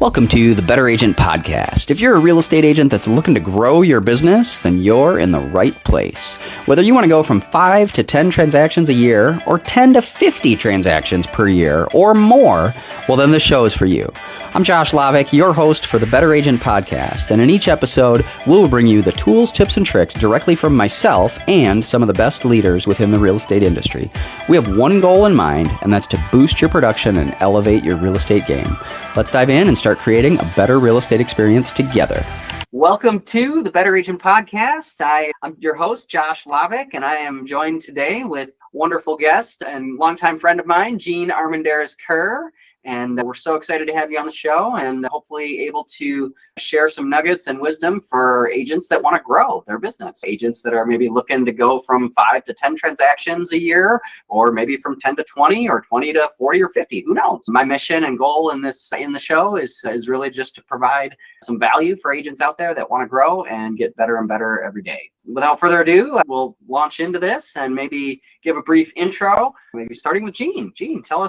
Welcome to the Better Agent Podcast. If you're a real estate agent that's looking to grow your business, then you're in the right place. Whether you want to go from 5 to 10 transactions a year, or 10 to 50 transactions per year, or more, well then this show is for you. I'm Josh Lavik, your host for the Better Agent Podcast, and in each episode, we'll bring you the tools, tips, and tricks directly from myself and some of the best leaders within the real estate industry. We have one goal in mind, and that's to boost your production and elevate your real estate game. Let's dive in and start creating a better real estate experience together. Welcome to the Better Agent Podcast. I'm your host, Josh Lavik, and I am joined today with wonderful guest and longtime friend of mine, Jean Armendariz-Kerr. And we're so excited to have you on the show and hopefully able to share some nuggets and wisdom for agents that want to grow their business. Agents that are maybe looking to go from 5 to 10 transactions a year, or maybe from 10 to 20 or 20 to 40 or 50. Who knows? My mission and goal in the show is really just to provide some value for agents out there that want to grow and get better and better every day. Without further ado, we'll launch into this and maybe give a brief intro, maybe starting with Jean. Jean, tell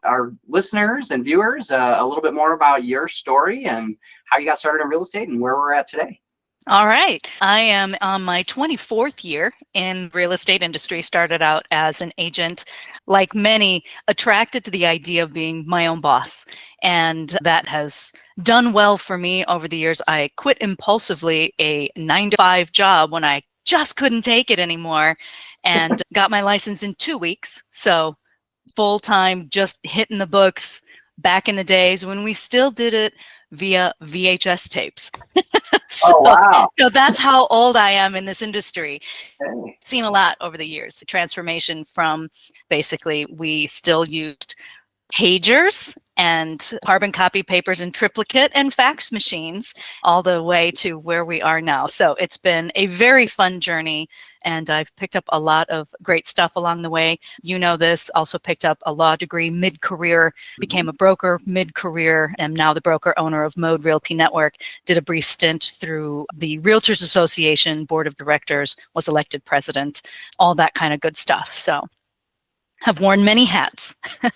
our listeners and viewers a little bit more about your story and how you got started in real estate and where we're at today. All right. I am on my 24th year in real estate industry. Started out as an agent, like many, attracted to the idea of being my own boss. And that has done well for me over the years. I quit impulsively a 9-to-5 job when I just couldn't take it anymore and got my license in 2 weeks. So full-time, just hitting the books back in the days when we still did it via VHS tapes. Oh, wow. So that's how old I am in this industry. Okay. Seen a lot over the years. The transformation from basically we still used pagers and carbon copy papers and triplicate and fax machines all the way to where we are now. So it's been a very fun journey and I've picked up a lot of great stuff along the way. You know this, also picked up a law degree mid-career, became a broker mid-career, am now the broker owner of Mode Realty Network, did a brief stint through the Realtors Association Board of Directors, was elected president, all that kind of good stuff. So have worn many hats.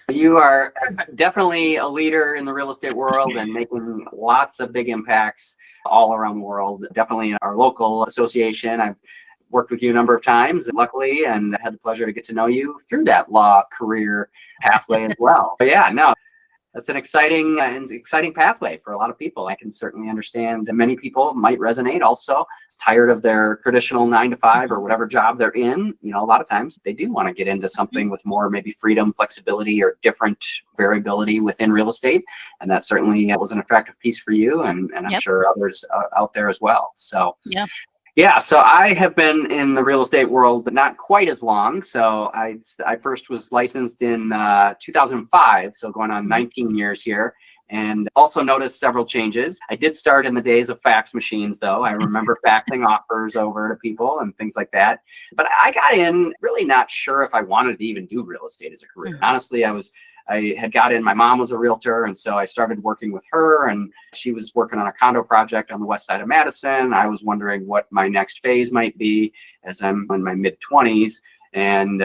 You are definitely a leader in the real estate world and making lots of big impacts all around the world. Definitely in our local association. I've worked with you a number of times, luckily, and had the pleasure to get to know you through that law career pathway as well. But yeah, no, that's an exciting pathway for a lot of people. I can certainly understand that many people might resonate also. It's tired of their traditional 9-to-5 or whatever job they're in. You know, a lot of times they do want to get into something with more maybe freedom, flexibility, or different variability within real estate. And that certainly was an attractive piece for you and I'm sure others out there as well. So yeah, so I have been in the real estate world, but not quite as long. So I first was licensed in 2005, so going on 19 years here, and also noticed several changes. I did start in the days of fax machines, though. I remember faxing offers over to people and things like that. But I got in really not sure if I wanted to even do real estate as a career. Honestly, I had got in, my mom was a realtor, and so I started working with her, and she was working on a condo project on the west side of Madison. I was wondering what my next phase might be as I'm in my mid-20s, and,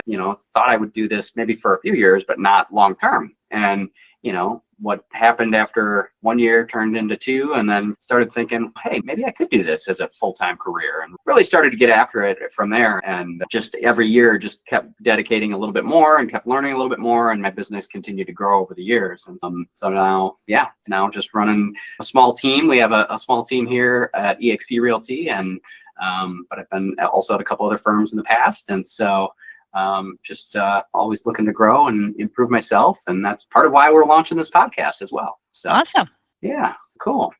thought I would do this maybe for a few years, but not long-term. And, what happened after 1 year turned into 2, and then started thinking, hey, maybe I could do this as a full-time career, and really started to get after it from there. And just every year just kept dedicating a little bit more and kept learning a little bit more, and my business continued to grow over the years. And so now just running a small team. We have a small team here at eXp Realty, and but I've been also at a couple other firms in the past, and so always looking to grow and improve myself. And that's part of why we're launching this podcast as well. So awesome. Yeah, cool.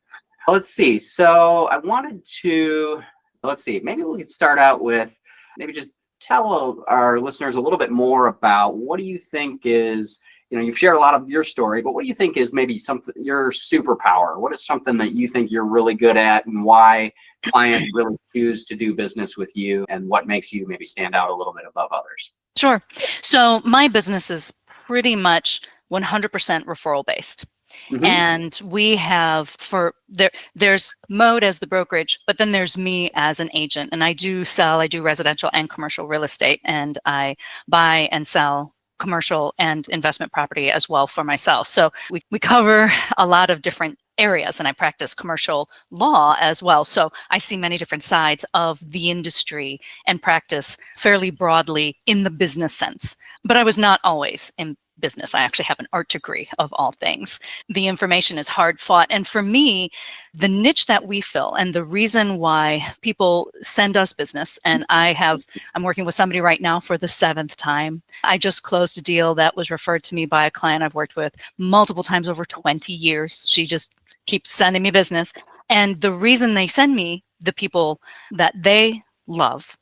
Let's see. So I wanted to, maybe we could start out with maybe just tell our listeners a little bit more about what do you think is, you've shared a lot of your story, but what do you think is maybe something, your superpower? What is something that you think you're really good at and why clients really choose to do business with you, and what makes you maybe stand out a little bit above others? Sure. So my business is pretty much 100% referral based. Mm-hmm. And we have there's Mode as the brokerage, but then there's me as an agent. And I do residential and commercial real estate, and I buy and sell commercial and investment property as well for myself. So we cover a lot of different areas, and I practice commercial law as well. So I see many different sides of the industry and practice fairly broadly in the business sense. But I was not always in business. I actually have an art degree of all things. The information is hard fought. And for me, the niche that we fill and the reason why people send us business, and I'm working with somebody right now for the 7th time. I just closed a deal that was referred to me by a client I've worked with multiple times over 20 years. She just keeps sending me business. And the reason they send me the people that they love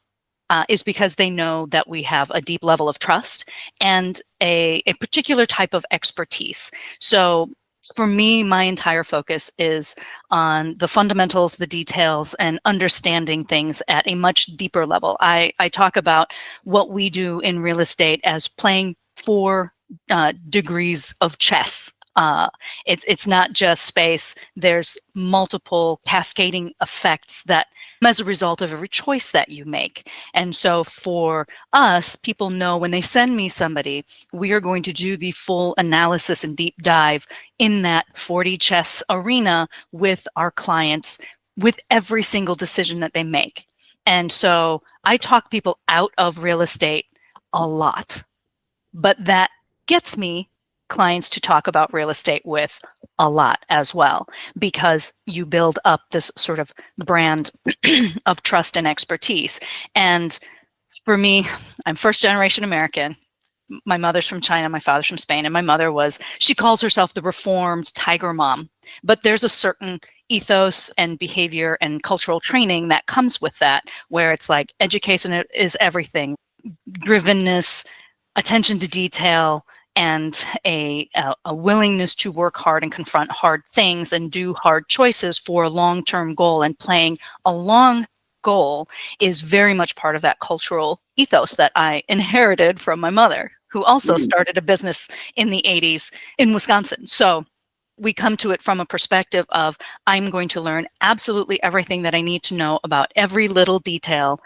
is because they know that we have a deep level of trust and a particular type of expertise. So for me, my entire focus is on the fundamentals, the details, and understanding things at a much deeper level. I talk about what we do in real estate as playing 4 degrees of chess. It's not just space. There's multiple cascading effects that as a result of every choice that you make. And so for us, people know when they send me somebody, we are going to do the full analysis and deep dive in that 4D chess arena with our clients with every single decision that they make. And so I talk people out of real estate a lot, but that gets me clients to talk about real estate with a lot as well, because you build up this sort of brand of trust and expertise. And for me, I'm first generation American. My mother's from China, my father's from Spain, and my mother she calls herself the reformed tiger mom. But there's a certain ethos and behavior and cultural training that comes with that, where it's like education is everything, drivenness, attention to detail, and a willingness to work hard and confront hard things and do hard choices for a long-term goal. And playing a long goal is very much part of that cultural ethos that I inherited from my mother, who also started a business in the 80s in Wisconsin. So we come to it from a perspective of, I'm going to learn absolutely everything that I need to know about every little detail,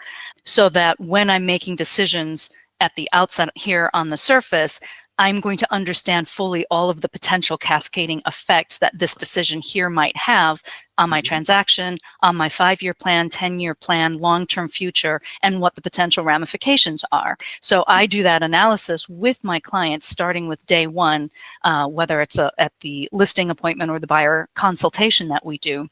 so that when I'm making decisions at the outset here on the surface, I'm going to understand fully all of the potential cascading effects that this decision here might have on my transaction, on my 5-year plan, 10-year plan, long-term future, and what the potential ramifications are. So I do that analysis with my clients starting with day one, whether it's at the listing appointment or the buyer consultation that we do.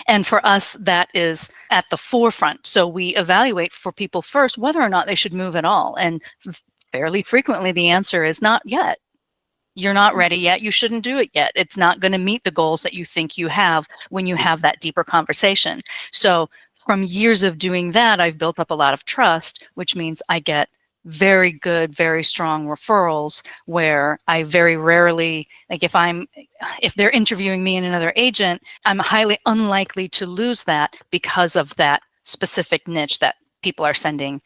And for us, that is at the forefront. So we evaluate for people first whether or not they should move at all. And fairly frequently, the answer is not yet. You're not ready yet. You shouldn't do it yet. It's not going to meet the goals that you think you have when you have that deeper conversation. So from years of doing that, I've built up a lot of trust, which means I get very good, very strong referrals, where I very rarely, like if they're interviewing me and another agent, I'm highly unlikely to lose that because of that specific niche that people are sending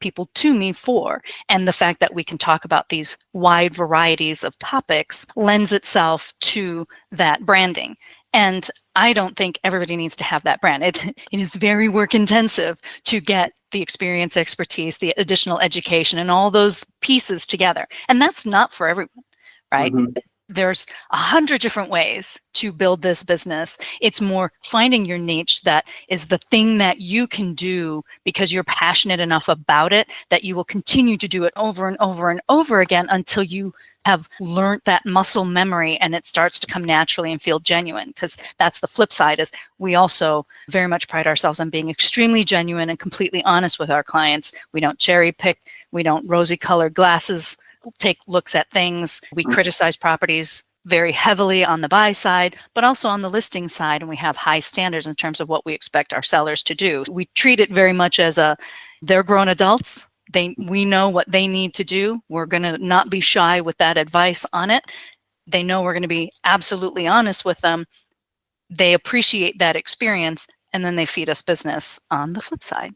people to me for. And the fact that we can talk about these wide varieties of topics lends itself to that branding. And I don't think everybody needs to have that brand. It is very work intensive to get the experience, expertise, the additional education, and all those pieces together. And that's not for everyone, right? There's 100 different ways to build this business. It's more finding your niche that is the thing that you can do because you're passionate enough about it that you will continue to do it over and over and over again until you have learned that muscle memory and it starts to come naturally and feel genuine. Because that's the flip side, is we also very much pride ourselves on being extremely genuine and completely honest with our clients. We don't cherry pick. We don't rosy colored glasses take looks at things. We criticize properties very heavily on the buy side, but also on the listing side. And we have high standards in terms of what we expect our sellers to do. We treat it very much as they're grown adults. We know what they need to do. We're going to not be shy with that advice on it. They know we're going to be absolutely honest with them. They appreciate that experience, and then they feed us business on the flip side.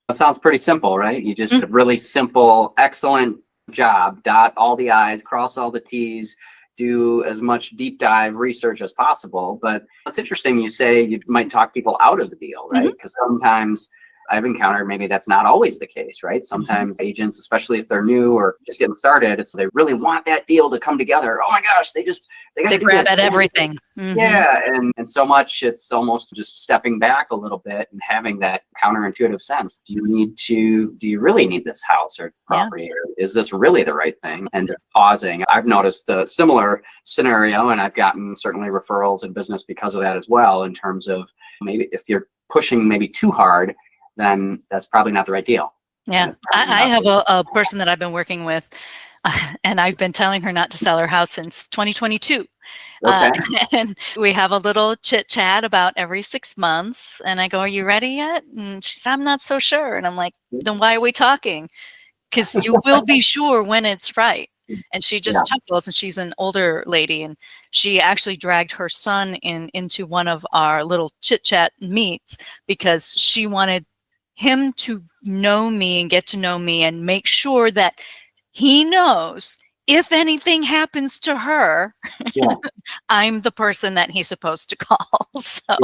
That sounds pretty simple, right? You just really simple, excellent job. Dot all the I's, cross all the T's, do as much deep dive research as possible. But it's interesting you say you might talk people out of the deal, right? Because sometimes I've encountered maybe that's not always the case, right? Sometimes agents, especially if they're new or just getting started, they really want that deal to come together. Oh my gosh, they got to do grab this. at everything. Yeah, and so much it's almost just stepping back a little bit and having that counterintuitive sense. Do you really need this house or property, or is this really the right thing? And just pausing. I've noticed a similar scenario, and I've gotten certainly referrals in business because of that as well, in terms of maybe if you're pushing maybe too hard, then that's probably not the right deal. Yeah, I have a person that I've been working with, and I've been telling her not to sell her house since 2022. Okay. And we have a little chit chat about every 6 months. And I go, "Are you ready yet?" And she said, "I'm not so sure." And I'm like, "Then why are we talking? Because you will be sure when it's right." And she just chuckles, and she's an older lady, and she actually dragged her son into one of our little chit chat meets because she wanted him to know me and get to know me and make sure that he knows if anything happens to her, I'm the person that he's supposed to call. So,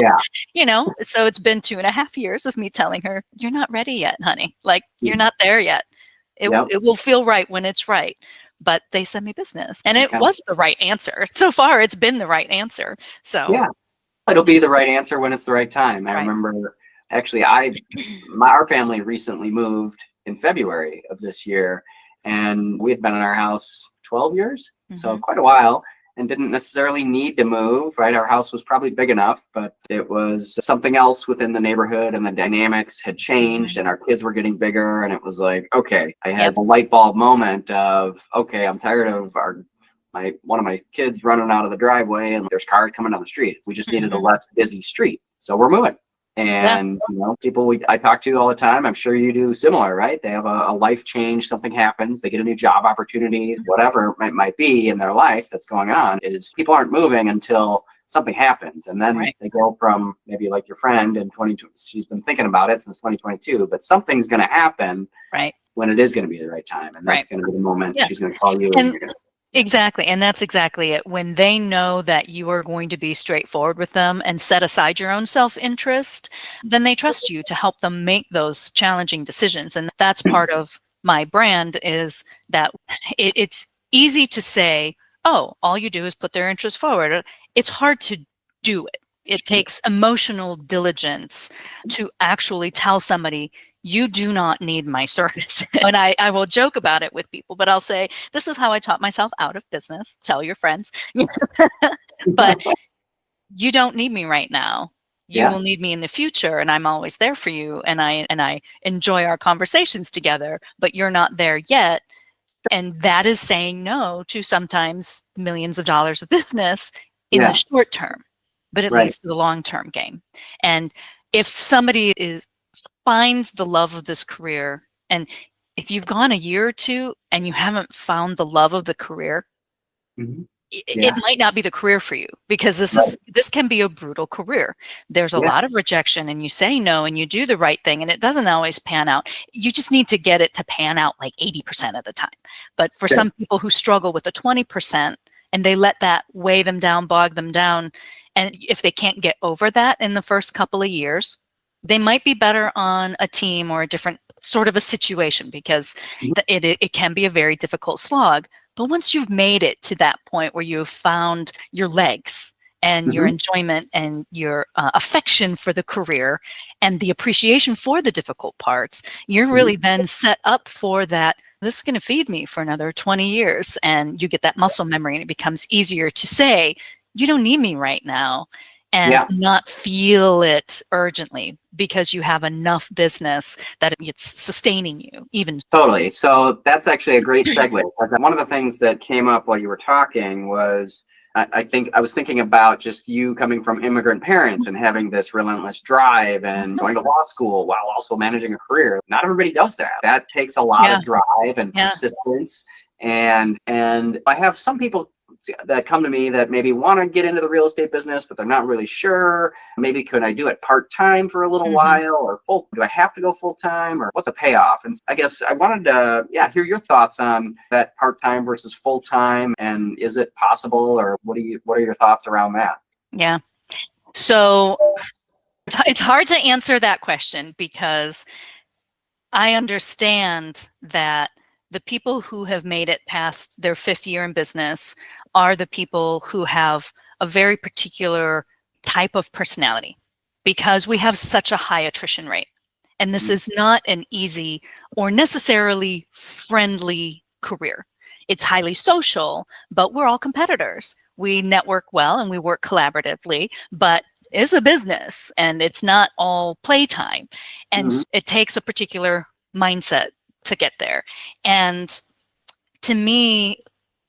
so it's been 2.5 years of me telling her, "You're not ready yet, honey. Like, you're not there yet. It will feel right when it's right." But they send me business, and it was the right answer. So far, it's been the right answer. So it'll be the right answer when it's the right time. I remember actually, our family recently moved in February of this year, and we had been in our house 12 years, so quite a while, and didn't necessarily need to move, right? Our house was probably big enough, but it was something else within the neighborhood, and the dynamics had changed, and our kids were getting bigger, and it was like, okay, I had a light bulb moment of, okay, I'm tired of one of my kids running out of the driveway, and there's cars coming down the street. We just needed a less busy street, so we're moving. And people I talk to all the time, I'm sure you do similar, right? They have a life change, something happens, they get a new job opportunity, whatever it might be in their life that's going on, is people aren't moving until something happens. And then they go from maybe like your friend in 2020, she's been thinking about it since 2022, but something's going to happen when it is going to be the right time. And that's going to be the moment she's going to call you. And you're going to Exactly. And that's exactly it. When they know that you are going to be straightforward with them and set aside your own self-interest, then they trust you to help them make those challenging decisions. And that's part of my brand, is that it's easy to say, "Oh, all you do is put their interest forward." It's hard to do it. It takes emotional diligence to actually tell somebody, "You do not need my service." And I will joke about it with people, but I'll say, "This is how I taught myself out of business. Tell your friends." But you don't need me right now. You will need me in the future, and I'm always there for you. And I enjoy our conversations together, but you're not there yet. And that is saying no to sometimes millions of dollars of business in the short term, but it leads to the long-term game. And if somebody finds the love of this career, and if you've gone a year or two and you haven't found the love of the career, it might not be the career for you, because this can be a brutal career. There's a lot of rejection, and you say no and you do the right thing, and it doesn't always pan out. You just need to get it to pan out like 80% of the time. But for some people who struggle with the 20%, and they let that weigh them down, bog them down, and if they can't get over that in the first couple of years, they might be better on a team or a different sort of a situation, because it can be a very difficult slog. But once you've made it to that point where you've found your legs and your enjoyment and your affection for the career and the appreciation for the difficult parts, you're really then set up for that. This is going to feed me for another 20 years. And you get that muscle memory, and it becomes easier to say, "You don't need me right now," and not feel it urgently, because you have enough business that it's sustaining you even. Totally. So that's actually a great segue. One of the things that came up while you were talking was, I think I was thinking about just you coming from immigrant parents and having this relentless drive and going to law school while also managing a career. Not everybody does that. That takes a lot of drive and persistence. And I have some people that come to me that maybe want to get into the real estate business, but they're not really sure. Maybe could I do it part-time for a little while, or do I have to go full-time, or what's the payoff? And I guess I wanted to hear your thoughts on that part-time versus full-time, and is it possible, or what are your thoughts around that? Yeah. So It's hard to answer that question because I understand that the people who have made it past their 5th year in business are the people who have a very particular type of personality because we have such a high attrition rate. And this is not an easy or necessarily friendly career. It's highly social, but we're all competitors. We network well and we work collaboratively, but it's a business and it's not all playtime. And it takes a particular mindset to get there. And to me,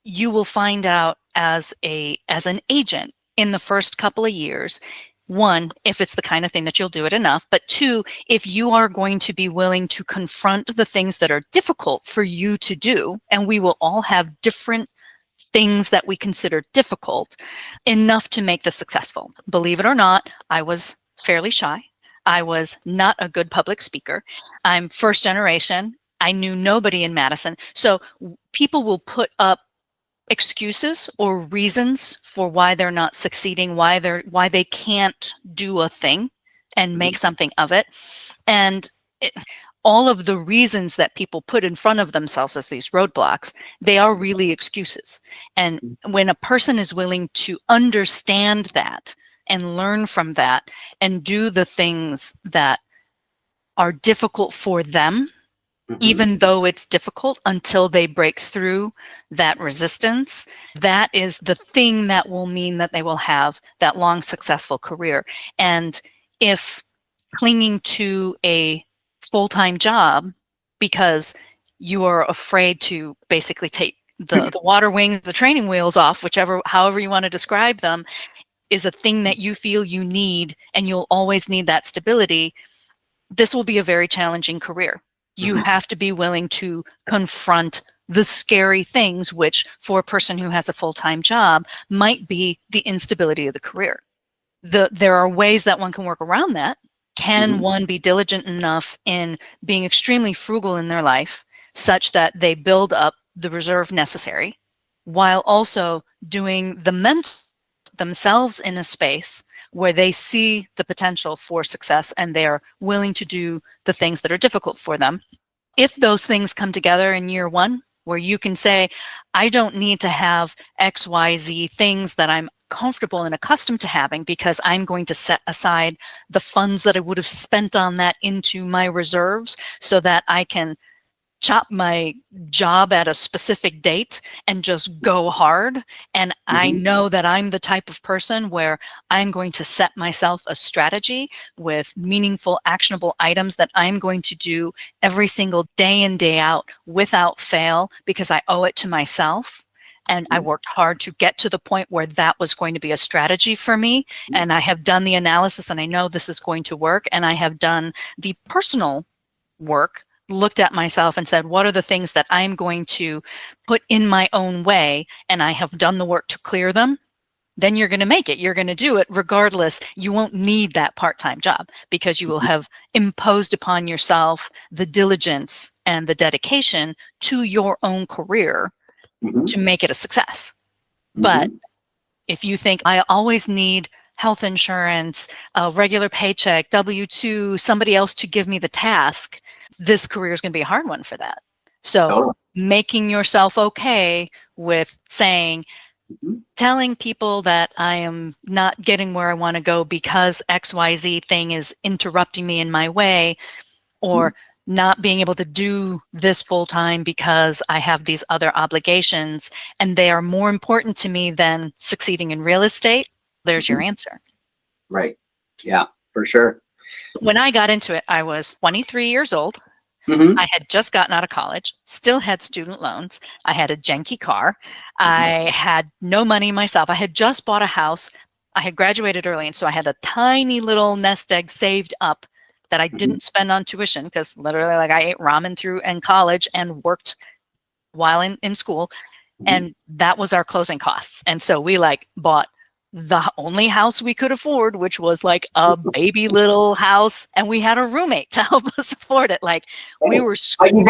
you will find out as an agent in the first couple of years, one, if it's the kind of thing that you'll do it enough, but two, if you are going to be willing to confront the things that are difficult for you to do, and we will all have different things that we consider difficult, enough to make this successful. Believe it or not, I was fairly shy. I was not a good public speaker. I'm first generation. I knew nobody in Madison. So people will put up excuses or reasons for why they're not succeeding, why they can't do a thing and make something of it. And all of the reasons that people put in front of themselves as these roadblocks, they are really excuses. And when a person is willing to understand that and learn from that and do the things that are difficult for them, even though it's difficult, until they break through that resistance, that is the thing that will mean that they will have that long, successful career. And if clinging to a full-time job because you are afraid to basically take the water wings, the training wheels off, however you want to describe them, is a thing that you feel you need, and you'll always need that stability, this will be a very challenging career. You have to be willing to confront the scary things, which for a person who has a full-time job might be the instability of the career. There are ways that one can work around that. Can one be diligent enough in being extremely frugal in their life such that they build up the reserve necessary while also doing the mental themselves in a space where they see the potential for success and they're willing to do the things that are difficult for them? If those things come together in year one, where you can say, I don't need to have XYZ things that I'm comfortable and accustomed to having because I'm going to set aside the funds that I would have spent on that into my reserves so that I can chop my job at a specific date and just go hard. And I know that I'm the type of person where I'm going to set myself a strategy with meaningful, actionable items that I'm going to do every single day in, day out without fail because I owe it to myself. And I worked hard to get to the point where that was going to be a strategy for me. And I have done the analysis and I know this is going to work. And I have done the personal work, looked at myself and said, what are the things that I'm going to put in my own way? And I have done the work to clear them. Then you're going to make it. You're going to do it regardless. You won't need that part-time job because you will have imposed upon yourself the diligence and the dedication to your own career to make it a success. But if you think I always need health insurance, a regular paycheck, W-2, somebody else to give me the task, this career is going to be a hard one for that. So making yourself okay with saying, telling people that I am not getting where I want to go because XYZ thing is interrupting me in my way, or not being able to do this full time because I have these other obligations and they are more important to me than succeeding in real estate, there's your answer. Right. Yeah, for sure. When I got into it, I was 23 years old. I had just gotten out of college, still had student loans. I had a janky car. I had no money myself. I had just bought a house. I had graduated early, and so I had a tiny little nest egg saved up that I didn't spend on tuition because literally like I ate ramen through in college and worked while in school. And that was our closing costs. And so we like bought the only house we could afford, which was like a baby little house, and we had a roommate to help us afford it. Like we were scraping,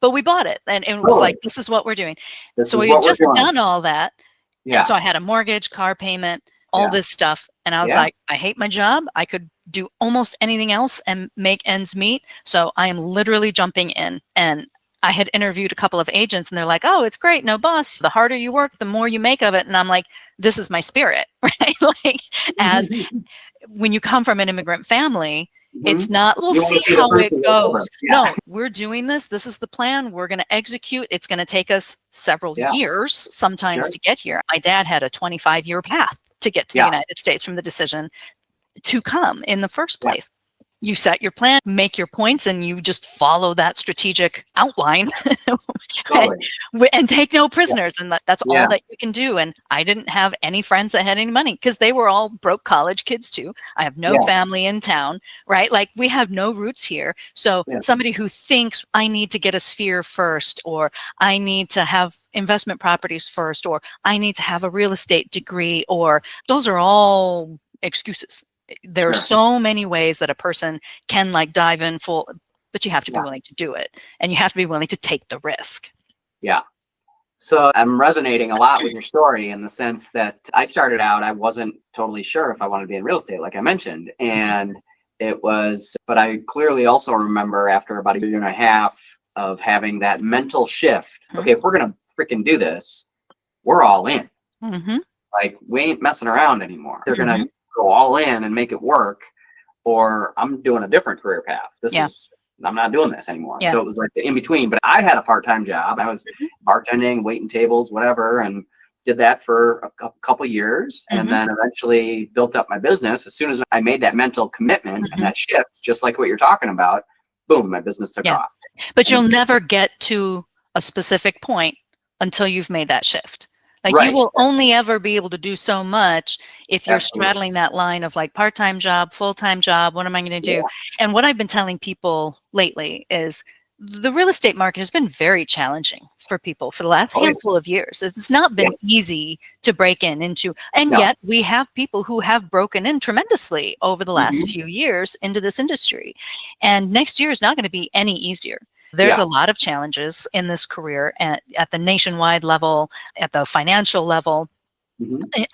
but we bought it, and it was like, this is what we're doing. So we had just done all that, and so I had a mortgage, car payment, all this stuff. And I was Yeah. like, I hate my job. I could do almost anything else and make ends meet. So I am literally jumping in. And I had interviewed a couple of agents and they're like, oh, it's great. No boss. The harder you work, the more you make of it. And I'm like, this is my spirit, right? Like, as when you come from an immigrant family, it's not, we'll You wanna see see the how fruit it of the labor. goes. Yeah. No, we're doing this. This is the plan. We're going to execute. It's going to take us several Yeah. years sometimes Sure. to get here. My dad had a 25-year path to get to the Yeah. United States from the decision to come in the first Yeah. place. You set your plan, make your points, and you just follow that strategic outline Totally. and take no prisoners. And that's Yeah. all that you can do. And I didn't have any friends that had any money because they were all broke college kids too. I have no Yeah. family in town, right? Like we have no roots here. So Yeah. somebody who thinks I need to get a sphere first, or I need to have investment properties first, or I need to have a real estate degree, or those are all excuses. There are Sure. so many ways that a person can like dive in full, but you have to be Yeah. willing to do it, and you have to be willing to take the risk. Yeah. So I'm resonating a lot with your story in the sense that I started out, I wasn't totally sure if I wanted to be in real estate, like I mentioned. And but I clearly also remember after about a year and a half of having that mental shift. Okay, if we're going to freaking do this, we're all in. Mm-hmm. Like we ain't messing around anymore. They're going to go all in and make it work, or I'm doing a different career path. I'm not doing this anymore. Yeah. So it was like the in between, but I had a part-time job. I was bartending, waiting tables, whatever, and did that for a couple years, and then eventually built up my business. As soon as I made that mental commitment and that shift, just like what you're talking about, boom, my business took off. But you'll never get to a specific point until you've made that shift. Like Right. you will only ever be able to do so much if you're Absolutely. straddling that line of like part-time job, full-time job. What am I going to do? Yeah. And what I've been telling people lately is the real estate market has been very challenging for people for the last handful of years. It's not been easy to break into, and yet we have people who have broken in tremendously over the last few years into this industry. And next year is not going to be any easier. There's a lot of challenges in this career at the nationwide level, at the financial level,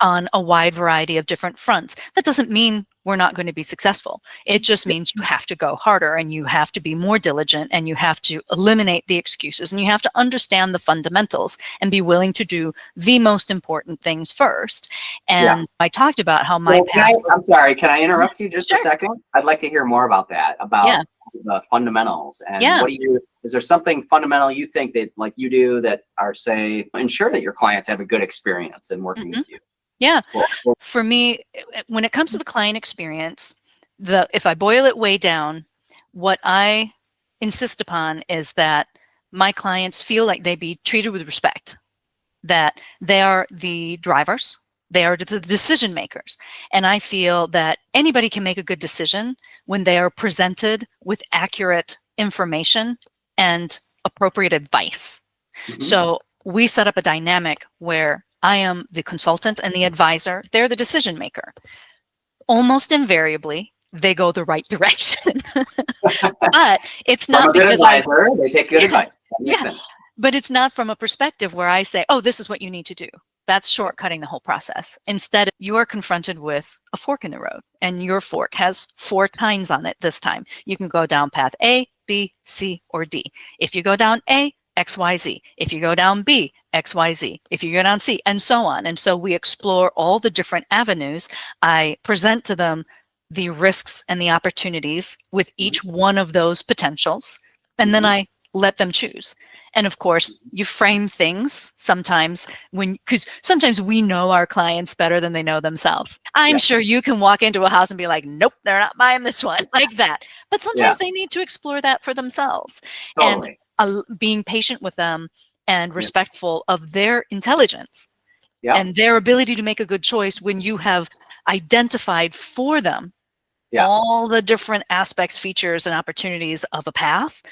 on a wide variety of different fronts. That doesn't mean we're not going to be successful. It just means you have to go harder, and you have to be more diligent, and you have to eliminate the excuses, and you have to understand the fundamentals and be willing to do the most important things first. And I talked about how my path I'm sorry, can I interrupt you just Sure. a second? I'd like to hear more about that, about the fundamentals. And what do you, is there something fundamental you think that like you do that are, say, ensure that your clients have a good experience in working with you? Yeah. Well, For me, when it comes to the client experience, if I boil it way down, what I insist upon is that my clients feel like they be treated with respect, that they are the drivers, they are the decision makers. And I feel that anybody can make a good decision when they are presented with accurate information and appropriate advice. So we set up a dynamic where I am the consultant and the advisor. They're the decision maker. Almost invariably, they go the right direction. But it's From a not good because advisor, they take good advice. That makes sense. but it's not from a perspective where I say, oh, this is what you need to do. That's shortcutting the whole process. Instead, you are confronted with a fork in the road, and your fork has 4 tines on it this time. You can go down path A, B, C, or D. If you go down A, X, Y, Z. If you go down B, X, Y, Z. If you go down C, and so on. And so we explore all the different avenues. I present to them the risks and the opportunities with each one of those potentials, and then I let them choose. And of course, you frame things sometimes because sometimes we know our clients better than they know themselves. I'm sure you can walk into a house and be like, nope, they're not buying this one, like that. But sometimes they need to explore that for themselves. Totally. And being patient with them and respectful of their intelligence and their ability to make a good choice when you have identified for them all the different aspects, features, and opportunities of a path.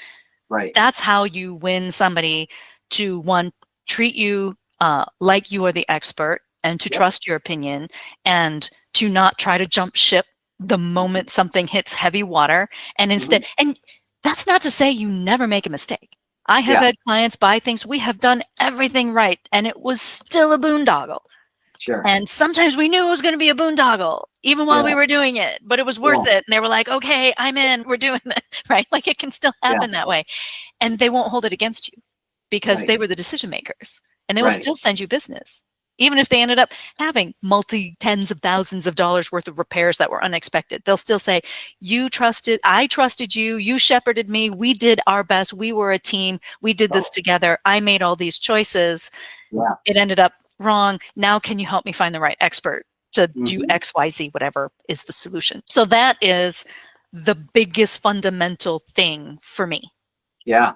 Right. That's how you win somebody to, one, treat you like you are the expert, and to trust your opinion, and to not try to jump ship the moment something hits heavy water. And instead, and that's not to say you never make a mistake. I have had clients buy things, we have done everything right, and it was still a boondoggle. Sure. And sometimes we knew it was going to be a boondoggle, even while we were doing it, but it was worth it. And they were like, okay, I'm in, we're doing it, right? Like it can still happen that way. And they won't hold it against you because they were the decision makers, and they will still send you business. Even if they ended up having tens of thousands of dollars worth of repairs that were unexpected, they'll still say, I trusted you, you shepherded me, we did our best, we were a team, we did this together, I made all these choices. It ended up wrong. Now can you help me find the right expert to do X, Y, Z, whatever is the solution? So that is the biggest fundamental thing for me. Yeah.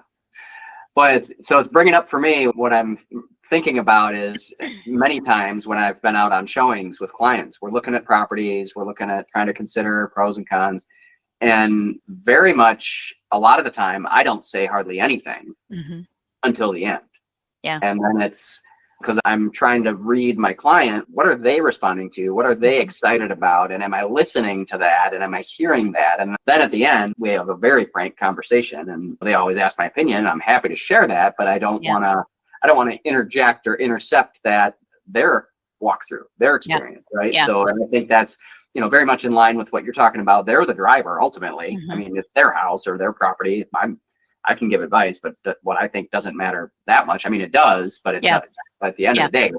But it's bringing up for me what I'm thinking about is many times when I've been out on showings with clients, we're looking at properties, we're looking at trying to consider pros and cons. And very much a lot of the time, I don't say hardly anything until the end. Yeah. And then it's because I'm trying to read my client. What are they responding to? What are they excited about? And am I listening to that? And am I hearing that? And then at the end, we have a very frank conversation, and they always ask my opinion. I'm happy to share that, but I don't want to interject or intercept their walkthrough, their experience, right? Yeah. So and I think that's, very much in line with what you're talking about. They're the driver ultimately. I mean, it's their house or their property. I can give advice, but what I think doesn't matter that much. I mean, it does, but at the end of the day,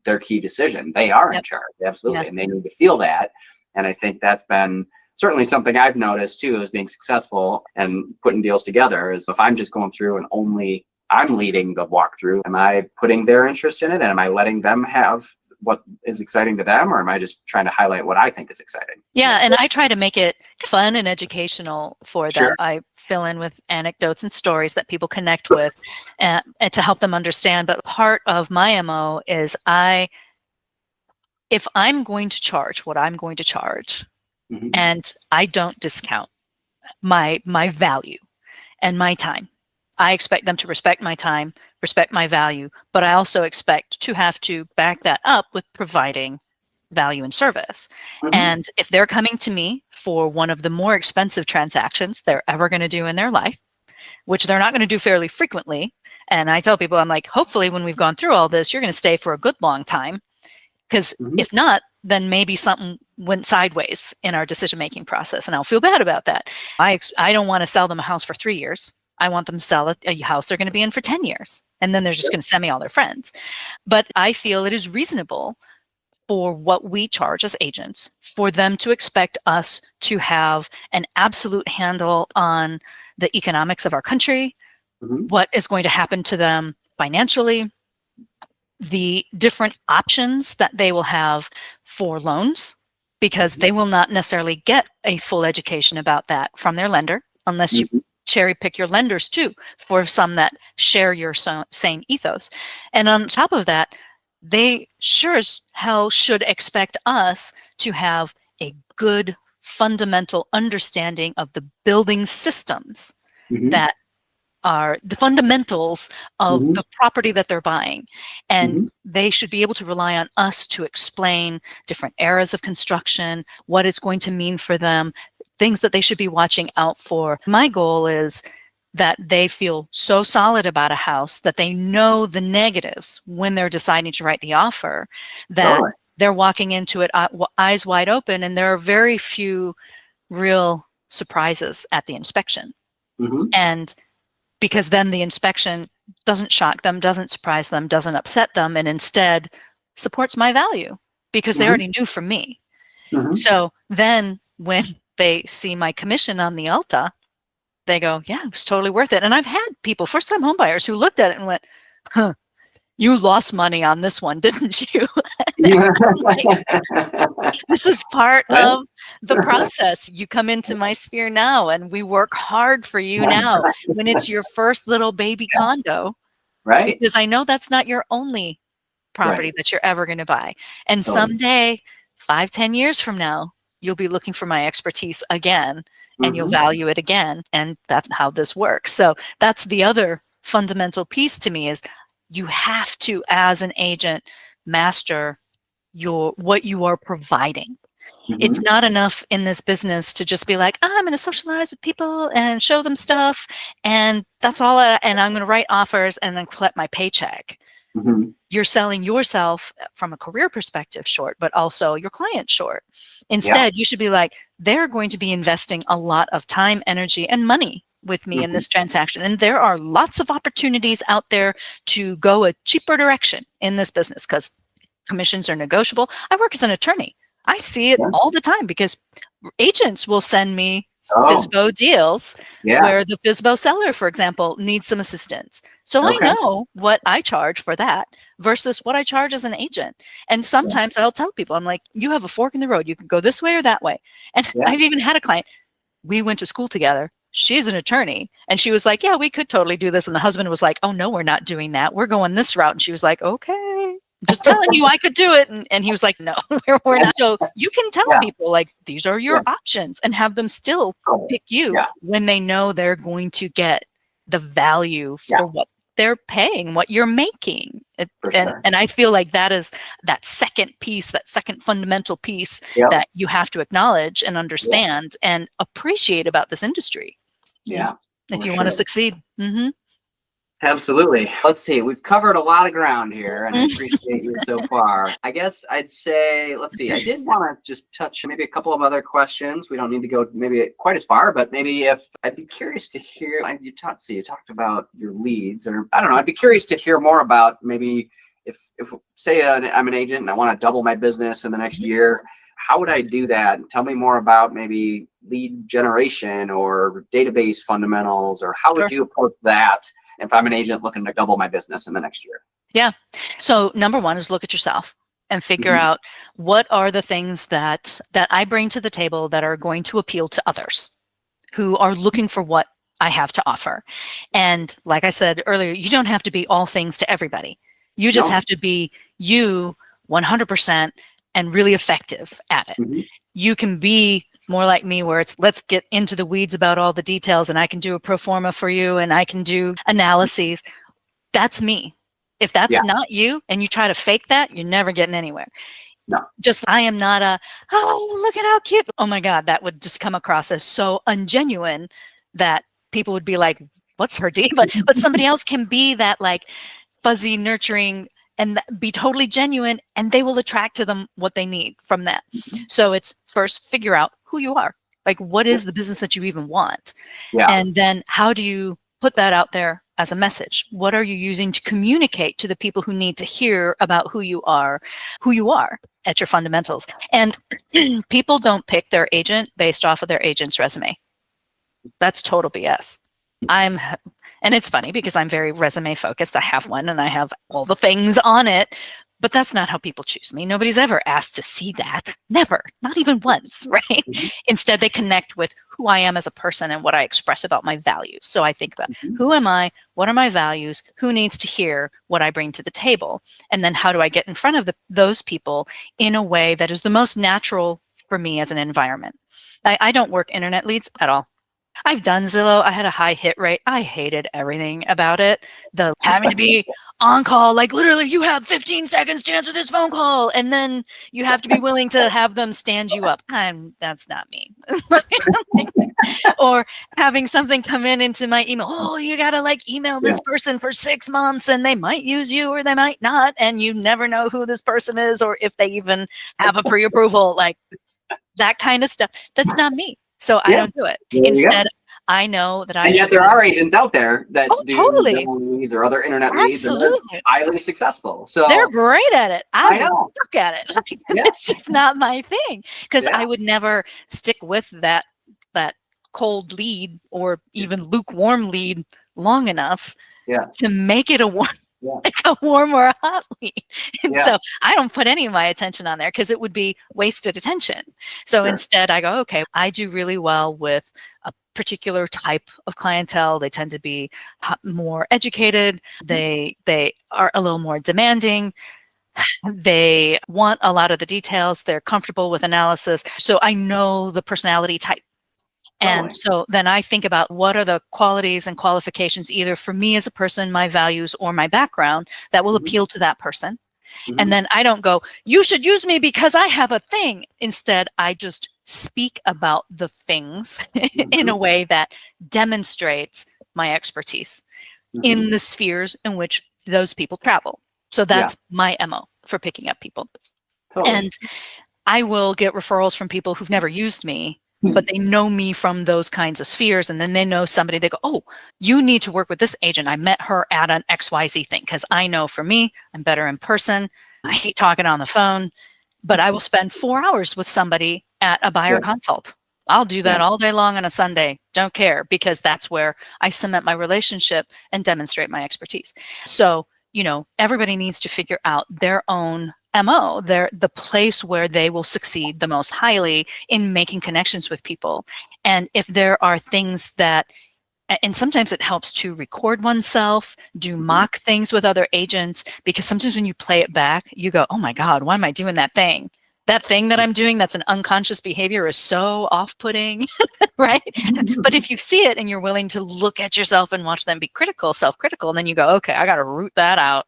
their key decision, they are in charge, absolutely, and they need to feel that. And I think that's been certainly something I've noticed too, as being successful and putting deals together. Is if I'm just going through and only I'm leading the walkthrough, am I putting their interest in it, and am I letting them have what is exciting to them, or am I just trying to highlight what I think is exciting? Yeah, and I try to make it fun and educational for them. I fill in with anecdotes and stories that people connect with, and to help them understand. But part of my MO is if I'm going to charge what I'm going to charge, and I don't discount my value and my time, I expect them to respect my time, respect my value, but I also expect to have to back that up with providing value and service. And if they're coming to me for one of the more expensive transactions they're ever going to do in their life, which they're not going to do fairly frequently, and I tell people, I'm like, hopefully when we've gone through all this, you're going to stay for a good long time, because if not, then maybe something went sideways in our decision-making process, and I'll feel bad about that. I don't want to sell them a house for 3 years. I want them to sell a house they're going to be in for 10 years. And then they're just going to send me all their friends. But I feel it is reasonable for what we charge as agents for them to expect us to have an absolute handle on the economics of our country, what is going to happen to them financially, the different options that they will have for loans, because they will not necessarily get a full education about that from their lender unless you cherry pick your lenders too, for some that share your same ethos. And on top of that, they sure as hell should expect us to have a good fundamental understanding of the building systems that are the fundamentals of the property that they're buying. And they should be able to rely on us to explain different eras of construction, what it's going to mean for them, things that they should be watching out for. My goal is that they feel so solid about a house that they know the negatives when they're deciding to write the offer, that they're walking into it eyes wide open, and there are very few real surprises at the inspection. And because then the inspection doesn't shock them, doesn't surprise them, doesn't upset them, and instead supports my value because they already knew from me. So then when they see my commission on the Alta, they go, yeah, it was totally worth it. And I've had people, first-time homebuyers, who looked at it and went, huh, you lost money on this one, didn't you? Like, this is part of the process. You come into my sphere now, and we work hard for you now when it's your first little baby condo. Right. Because I know that's not your only property that you're ever going to buy. And someday, 5-10 years from now, you'll be looking for my expertise again, and you'll value it again. And that's how this works. So that's the other fundamental piece to me, is you have to, as an agent, master what you are providing. It's not enough in this business to just be like, I'm going to socialize with people and show them stuff, and that's all, and I'm going to write offers and then collect my paycheck. Mhm. You're selling yourself from a career perspective short, but also your client short. Yeah. Instead, you should be like, they're going to be investing a lot of time, energy, and money with me in Mhm. this transaction. And there are lots of opportunities out there to go a cheaper direction in this business because commissions are negotiable. I work as an attorney. I see it Yeah. all the time because agents will send me Oh, FISBO deals yeah. where the FISBO seller, for example, needs some assistance. So I Okay. know what I charge for that versus what I charge as an agent. And Yeah. sometimes I'll tell people, I'm like, you have a fork in the road. You can go this way or that way. And Yeah. I've even had a client, we went to school together. She's an attorney. And she was like, yeah, we could totally do this. And the husband was like, oh, no, we're not doing that. We're going this route. And she was like, okay, just telling you I could do it. And he was like, no, we're not. So you can tell Yeah. people like, these are your Yeah. options and have them still pick you Yeah. when they know they're going to get the value Yeah. for what they're paying, what you're making. For sure. And I feel like that is that second piece, that second fundamental piece Yep. that you have to acknowledge and understand and appreciate about this industry. Yeah. If For you want to sure. succeed. Mm-hmm. Absolutely. Let's see. We've covered a lot of ground here, and I appreciate you so far. I guess I'd say, let's see. I did want to just touch maybe a couple of other questions. We don't need to go maybe quite as far, but maybe if I'd be curious to hear. You talked about your leads, or I don't know. I'd be curious to hear more about maybe if say I'm an agent and I want to double my business in the next year. How would I do that? Tell me more about maybe lead generation or database fundamentals, or how would Sure. you approach that if I'm an agent looking to double my business in the next year? Yeah. So number one is look at yourself and figure Mhm. out what are the things that I bring to the table that are going to appeal to others who are looking for what I have to offer. And like I said earlier, you don't have to be all things to everybody. You just No. have to be you 100% and really effective at it. Mhm. You can be more like me where it's let's get into the weeds about all the details and I can do a pro forma for you and I can do analyses. That's me. If that's Yeah. not you and you try to fake that, you're never getting anywhere. No. Just I am not oh, look at how cute. Oh my God, that would just come across as so ungenuine that people would be like, what's her deal? But somebody else can be that like fuzzy, nurturing, and be totally genuine, and they will attract to them what they need from that. So it's first figure out who you are. Like, what is the business that you even want? Yeah. And then how do you put that out there as a message? What are you using to communicate to the people who need to hear about who you are at your fundamentals? And people don't pick their agent based off of their agent's resume. That's total BS. And it's funny because I'm very resume focused. I have one and I have all the things on it, but that's not how people choose me. Nobody's ever asked to see that. Never, not even once, right? Mhm. Instead, they connect with who I am as a person and what I express about my values. So I think about Mhm. who am I? What are my values? Who needs to hear what I bring to the table? And then how do I get in front of those people in a way that is the most natural for me as an environment? I don't work internet leads at all. I've done Zillow. I had a high hit rate. I hated everything about it. The having to be on call, like literally you have 15 seconds to answer this phone call. And then you have to be willing to have them stand you up. That's not me. Or having something come into my email. Oh, you got to like email this person for 6 months and they might use you or they might not. And you never know who this person is or if they even have a pre-approval, like that kind of stuff. That's not me. So I Yeah. don't do it. There you go. Instead, I know that I And need yet there are agents out there that Oh, do totally. Zillow leads or other internet leads, and they're Absolutely. highly successful. So They're great at it. I I would know. suck at it. Like, Yeah. it's just not my thing because Yeah. I would never stick with that cold lead or even lukewarm lead long enough Yeah. to make it a warm, Yeah. like a warm or a hot lead. And Yeah. so I don't put any of my attention on there because it would be wasted attention. So Sure. instead I go, okay, I do really well with a particular type of clientele. They tend to be more educated. They are a little more demanding. They want a lot of the details. They're comfortable with analysis. So I know the personality type. And Totally. so then I think about what are the qualities and qualifications either for me as a person, my values, or my background that will Mhm. appeal to that person. Mhm. And then I don't go, you should use me because I have a thing. Instead, I just speak about the things in a way that demonstrates my expertise Mhm. in the spheres in which those people travel. So that's my MO for picking up people. Totally. And I will get referrals from people who've never used me, but they know me from those kinds of spheres. And then they know somebody, they go, oh, you need to work with this agent. I met her at an XYZ thing. Because I know for me, I'm better in person. I hate talking on the phone, but I will spend 4 hours with somebody at a buyer consult. I'll do that all day long on a Sunday. Don't care, because that's where I cement my relationship and demonstrate my expertise. So, everybody needs to figure out their own MO, the place where they will succeed the most highly in making connections with people. And if there are things that, and sometimes it helps to record oneself, do mock things with other agents, because sometimes when you play it back, you go, oh my God, why am I doing that thing? That thing that I'm doing that's an unconscious behavior is so off-putting, right? But if you see it and you're willing to look at yourself and watch them be critical, self-critical, then you go, okay, I got to root that out,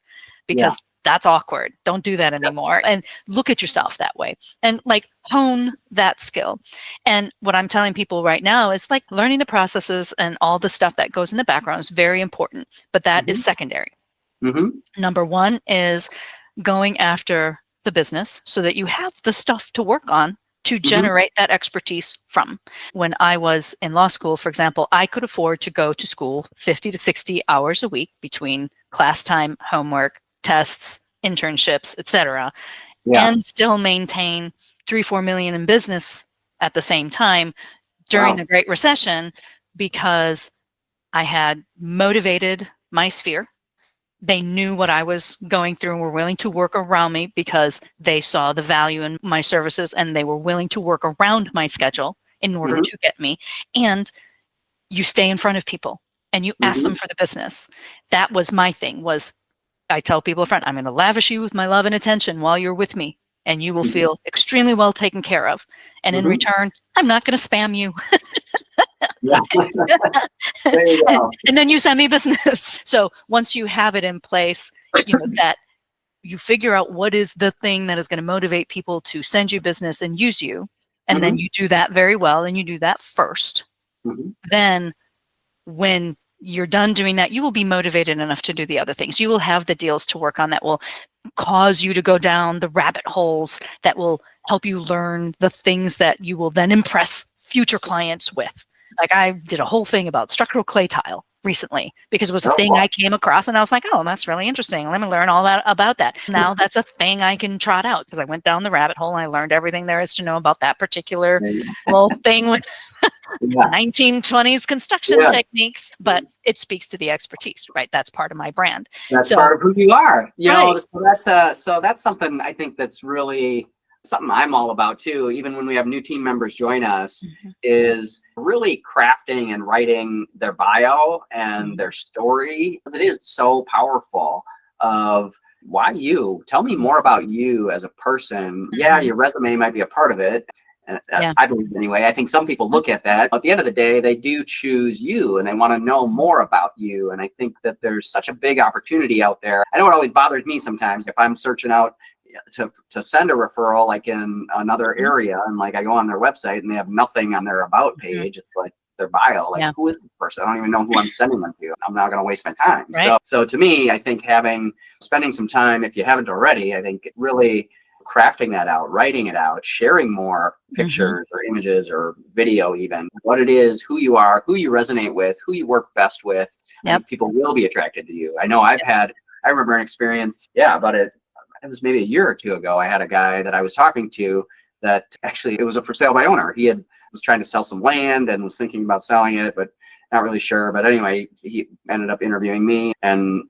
because that's awkward. Don't do that anymore. And look at yourself that way and hone that skill. And what I'm telling people right now is learning the processes and all the stuff that goes in the background is very important, but that is secondary. Number one is going after the business so that you have the stuff to work on to generate that expertise from. When I was in law school, for example, I could afford to go to school 50 to 60 hours a week between class time, homework, tests, internships, etc., and still maintain 3-4 million in business at the same time during the Great Recession, because I had motivated my sphere. They knew what I was going through and were willing to work around me because they saw the value in my services, and they were willing to work around my schedule in order to get me. And you stay in front of people and you ask them for the business. That was my thing. I tell people up front, I'm going to lavish you with my love and attention while you're with me, and you will feel extremely well taken care of. And in return, I'm not going to spam you. There you go. And then you send me business. So once you have it in place, that you figure out what is the thing that is going to motivate people to send you business and use you. And then you do that very well, and you do that first. Then when you're done doing that, you will be motivated enough to do the other things. You will have the deals to work on that will cause you to go down the rabbit holes, that will help you learn the things that you will then impress future clients with. I did a whole thing about structural clay tile recently because it was a thing I came across, and I was like, oh, that's really interesting. Let me learn all that about that. Now that's a thing I can trot out because I went down the rabbit hole and I learned everything there is to know about that particular little thing with 1920s construction techniques, but it speaks to the expertise, right? That's part of my brand. That's part of who you are. So that's something I think that's really something I'm all about too, even when we have new team members join us, is really crafting and writing their bio and their story. It is so powerful of why you. Tell me more about you as a person. Yeah, your resume might be a part of it. I believe anyway. I think some people look at that. At the end of the day, they do choose you and they want to know more about you. And I think that there's such a big opportunity out there. I know it always bothers me sometimes if I'm searching out to send a referral in another area, and I go on their website and they have nothing on their about page. It's their bio, who is this person? I don't even know who I'm sending them to. I'm not going to waste my time. So to me, I think spending some time, if you haven't already, I think really crafting that out, writing it out, sharing more pictures or images or video, even what it is, who you are, who you resonate with, who you work best with. People will be attracted to you. I know I remember an experience, it was maybe a year or two ago. I had a guy that I was talking to that actually it was a for sale by owner. He was trying to sell some land and was thinking about selling it, but not really sure. But anyway, he ended up interviewing me and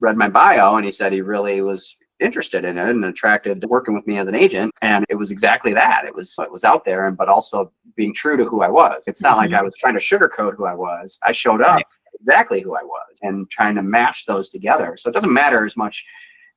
read my bio, and he said he really was interested in it and attracted to working with me as an agent. And it was exactly that. It was out there, but also being true to who I was. It's not like I was trying to sugarcoat who I was. I showed up exactly who I was and trying to match those together. So it doesn't matter as much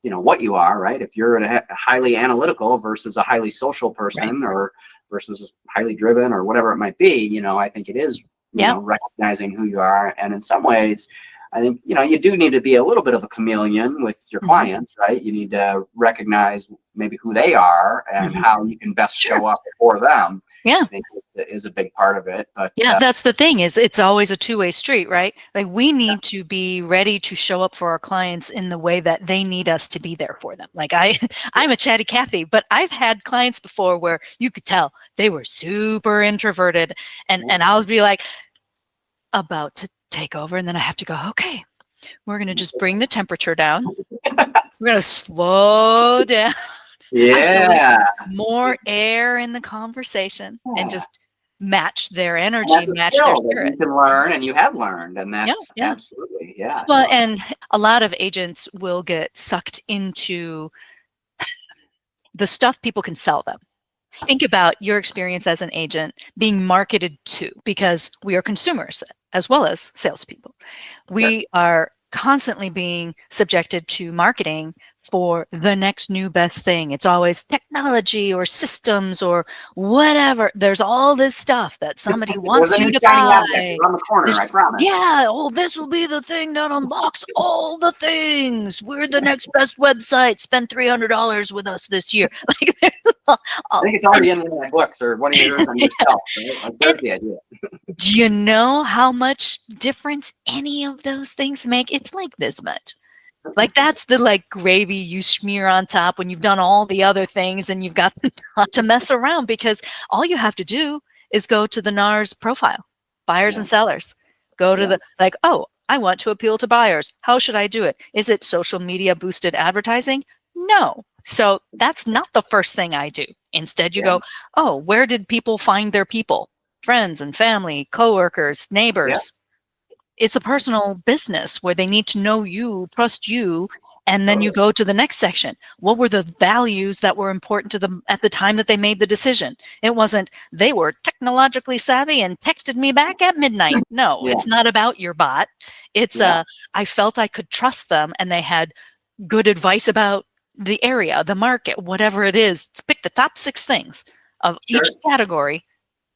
what you are, right? If you're a highly analytical versus a highly social person, or versus highly driven, or whatever it might be, I think it is, recognizing who you are. And in some ways, I think, you do need to be a little bit of a chameleon with your clients, right? You need to recognize maybe who they are and how you can best show up for them. I think is a big part of it. But yeah, that's the thing, is it's always a two-way street, right? Like, we need to be ready to show up for our clients in the way that they need us to be there for them. Like, I'm a chatty Cathy, but I've had clients before where you could tell they were super introverted, and I'll be like about to take over, and then I have to go, okay, we're going to just bring the temperature down. We're going to slow down. yeah, More air in the conversation, and just match their and energy, that's a match their skill that spirit. you can learn, and you have learned, and Yeah, that's yeah. absolutely, yeah. Well, no. and a lot of agents will get sucked into the stuff people can sell them. Think about your experience as an agent being marketed to, because we are consumers as well as salespeople. We are constantly being subjected to marketing for the next new best thing. It's always technology or systems or whatever. There's all this stuff that somebody There's wants a you new to shiny buy. object around the corner, I promise. Yeah, oh, this will be the thing that unlocks all the things. We're the next best website. Spend $300 with us this year. Like, I think it's already in my books or one of yours on your shelf, right? Like, there's the idea. do you know how much difference any of those things make? It's like this much. Like, that's the like gravy you smear on top when you've done all the other things, and you've got to mess around, because all you have to do is go to the NAR's profile, buyers and sellers. Go to the, like, oh, I want to appeal to buyers. How should I do it? Is it social media boosted advertising? No. So that's not the first thing I do. Instead, you go, oh, where did people find their people? Friends and family, coworkers, neighbors. It's a personal business where they need to know you, trust you, and then you go to the next section. What were the values that were important to them at the time that they made the decision? It wasn't they were technologically savvy and texted me back at midnight. No, it's not about your bot. It's I felt I could trust them, and they had good advice about the area, the market, whatever it is. Pick the top 6 things of each category.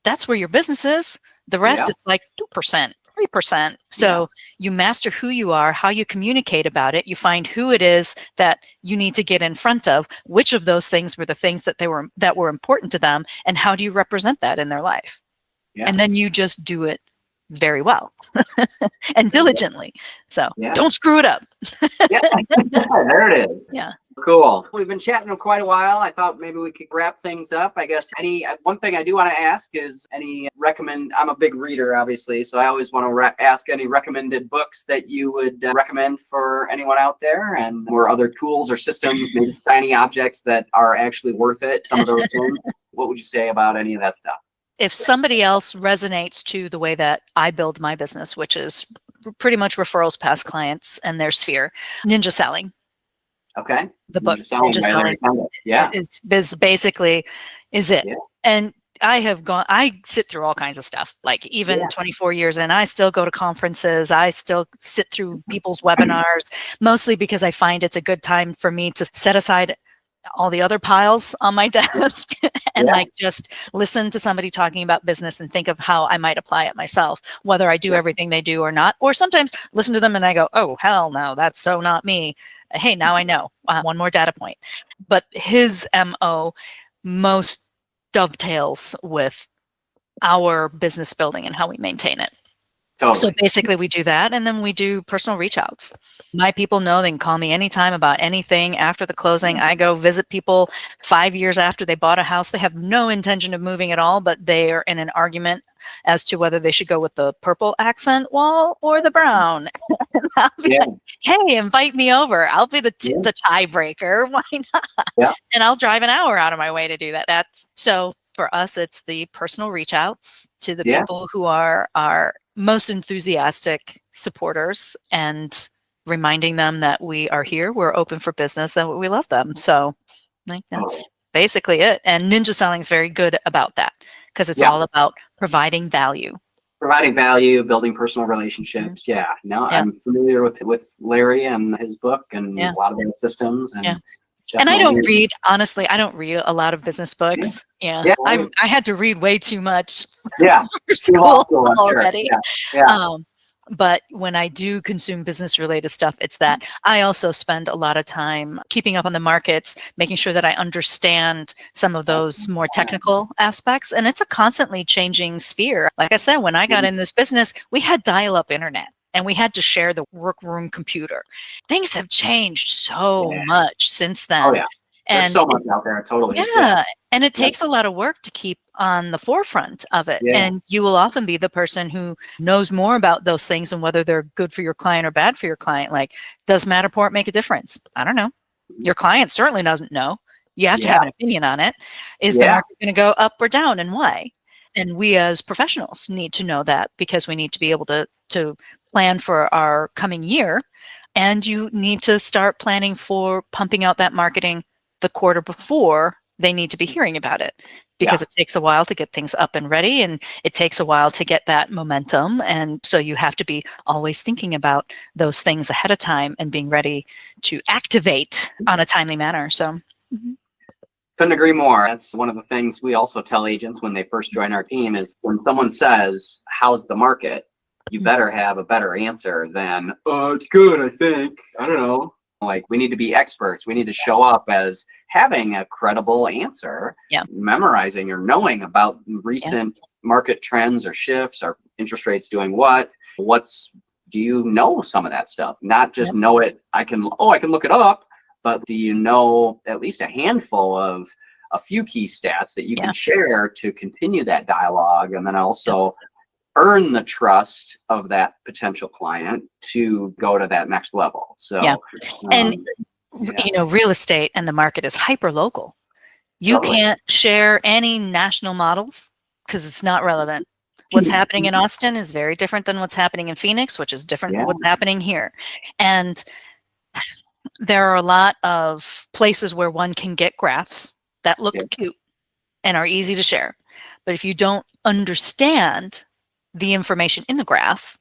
That's where your business is. The rest is like 2%. 3%. So you master who you are, how you communicate about it. You find who it is that you need to get in front of. Which of those things were the things that were important to them, and how do you represent that in their life? And then you just do it very well and diligently. So don't screw it up. There it is. Yeah. Cool. We've been chatting for quite a while. I thought maybe we could wrap things up. I guess one thing I do want to ask is I'm a big reader, obviously, so I always want to ask any recommended books that you would recommend for anyone out there, or other tools or systems, maybe shiny objects that are actually worth it. Some of those things. What would you say about any of that stuff? If somebody else resonates to the way that I build my business, which is pretty much referrals past clients and their sphere, Ninja Selling. Okay. The book Ninja Selling is basically it. Yeah. And I sit through all kinds of stuff. Like, even 24 years in, I still go to conferences. I still sit through people's webinars, mostly because I find it's a good time for me to set aside all the other piles on my desk and like just listen to somebody talking about business and think of how I might apply it myself, whether I do everything they do or not. Or sometimes listen to them and I go, oh, hell no, that's so not me. Hey, now I know. One more data point. But his MO most dovetails with our business building and how we maintain it. Totally. So basically we do that, and then we do personal reach outs. My people know they can call me anytime about anything. After the closing, I go visit people 5 years after they bought a house. They have no intention of moving at all, but they are in an argument as to whether they should go with the purple accent wall or the brown. I'll be like, hey, invite me over. I'll be the tiebreaker. Why not? Yeah. And I'll drive an hour out of my way to do that. So for us, it's the personal reach outs to the people who are our most enthusiastic supporters, and reminding them that we are here, we're open for business, and we love them. So that's basically it. And Ninja Selling is very good about that, because it's all about providing value. Providing value, building personal relationships. I'm familiar with Larry and his book and a lot of their systems. And I don't read, honestly, I don't read a lot of business books. I had to read way too much for school already. But when I do consume business related stuff, it's that I also spend a lot of time keeping up on the markets, making sure that I understand some of those more technical aspects. And it's a constantly changing sphere. Like I said, when I got in this business, we had dial-up internet and we had to share the workroom computer. Things have changed so much since then. Oh, yeah. There's And so much out there, totally. yeah, and it takes a lot of work to keep on the forefront of it. Yeah. And you will often be the person who knows more about those things and whether they're good for your client or bad for your client. Like, does Matterport make a difference? I don't know. Your client certainly doesn't know. You have to have an opinion on it. Is the market going to go up or down, and why? And we as professionals need to know that, because we need to be able to plan for our coming year. And you need to start planning for pumping out that marketing the quarter before they need to be hearing about it, because it takes a while to get things up and ready, and it takes a while to get that momentum. And so you have to be always thinking about those things ahead of time and being ready to activate on a timely manner. So couldn't agree more. That's one of the things we also tell agents when they first join our team is when someone says, how's the market? You better have a better answer than, it's good, I think. I don't know. Like, we need to be experts. We need to show up as having a credible answer, memorizing or knowing about recent market trends or shifts, or interest rates doing what. Do you know some of that stuff? Not just know it. I can look it up, but do you know at least a handful of a few key stats that you can share to continue that dialogue, and then also earn the trust of that potential client to go to that next level. So, real estate and the market is hyper local. You can't share any national models because it's not relevant. What's happening in Austin is very different than what's happening in Phoenix, which is different than what's happening here. And there are a lot of places where one can get graphs that look cute and are easy to share. But if you don't understand the information in the graph,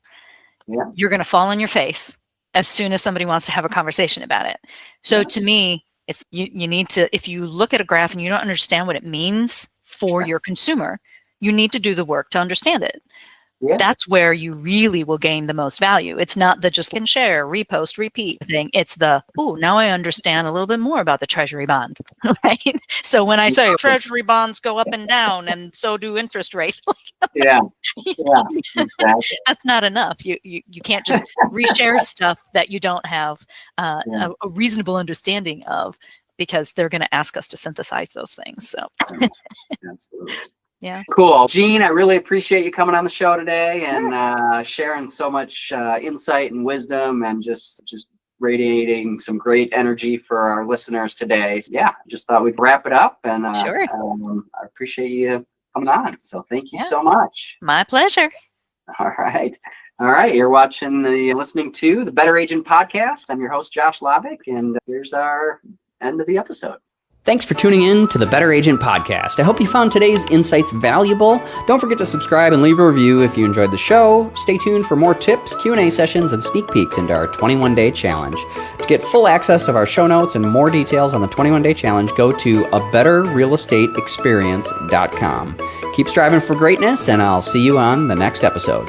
you're going to fall on your face as soon as somebody wants to have a conversation about it. So to me, it's you need to, if you look at a graph and you don't understand what it means for your consumer, you need to do the work to understand it. That's where you really will gain the most value. It's not the just can share, repost, repeat thing. It's the, now I understand a little bit more about the treasury bond, right? So when I say treasury bonds go up and down and so do interest rates, exactly. That's not enough. You can't just reshare stuff that you don't have a reasonable understanding of, because they're going to ask us to synthesize those things. So absolutely. Yeah. Cool. Jean, I really appreciate you coming on the show today and sharing so much insight and wisdom, and just radiating some great energy for our listeners today. Just thought we'd wrap it up, and I appreciate you coming on. So thank you so much. My pleasure. All right. You're listening to the Better Agent Podcast. I'm your host, Josh Lavik, and here's our end of the episode. Thanks for tuning in to the Better Agent Podcast. I hope you found today's insights valuable. Don't forget to subscribe and leave a review if you enjoyed the show. Stay tuned for more tips, Q&A sessions, and sneak peeks into our 21-day challenge. To get full access of our show notes and more details on the 21-day challenge, go to abetterrealestateexperience.com. Keep striving for greatness, and I'll see you on the next episode.